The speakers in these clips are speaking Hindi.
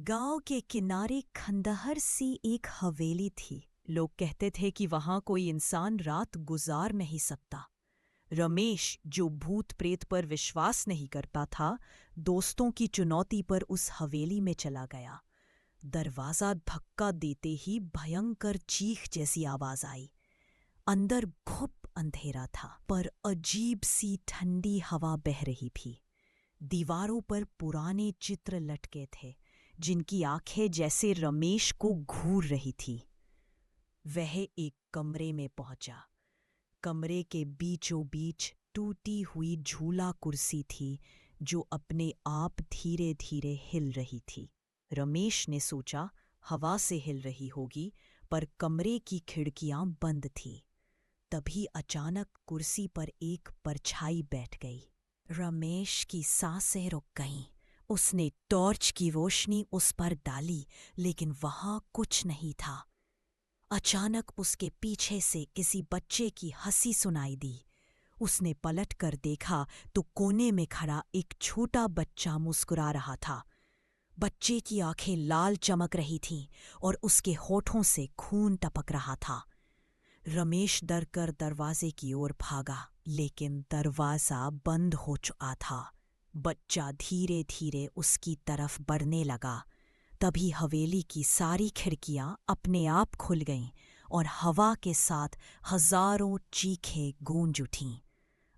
गांव के किनारे खंडहर सी एक हवेली थी। लोग कहते थे कि वहां कोई इंसान रात गुजार नहीं सकता। रमेश, जो भूत प्रेत पर विश्वास नहीं करता था, दोस्तों की चुनौती पर उस हवेली में चला गया। दरवाजा धक्का देते ही भयंकर चीख जैसी आवाज आई। अंदर घुप अंधेरा था, पर अजीब सी ठंडी हवा बह रही थी। दीवारों पर पुराने चित्र लटके थे, जिनकी आंखें जैसे रमेश को घूर रही थी। वह एक कमरे में पहुंचा। कमरे के बीचों बीच टूटी हुई झूला कुर्सी थी, जो अपने आप धीरे धीरे हिल रही थी। रमेश ने सोचा हवा से हिल रही होगी, पर कमरे की खिड़कियां बंद थीं। तभी अचानक कुर्सी पर एक परछाई बैठ गई। रमेश की सांसें रुक गईं। उसने टॉर्च की रोशनी उस पर डाली, लेकिन वहां कुछ नहीं था। अचानक उसके पीछे से किसी बच्चे की हंसी सुनाई दी। उसने पलट कर देखा तो कोने में खड़ा एक छोटा बच्चा मुस्कुरा रहा था। बच्चे की आंखें लाल चमक रही थीं और उसके होठों से खून टपक रहा था। रमेश डर कर दरवाजे की ओर भागा, लेकिन दरवाजा बंद हो चुका था। बच्चा धीरे धीरे उसकी तरफ बढ़ने लगा। तभी हवेली की सारी खिड़कियां अपने आप खुल गईं और हवा के साथ हजारों चीखें गूंज उठीं।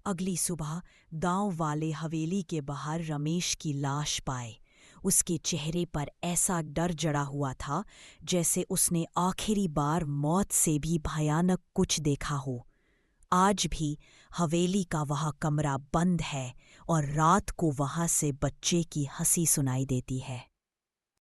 अगली सुबह गांव वाले हवेली के बाहर रमेश की लाश पाए। उसके चेहरे पर ऐसा डर जड़ा हुआ था जैसे उसने आखिरी बार मौत से भी भयानक कुछ देखा हो। आज भी हवेली का वह कमरा बंद है और रात को वहां से बच्चे की हंसी सुनाई देती है।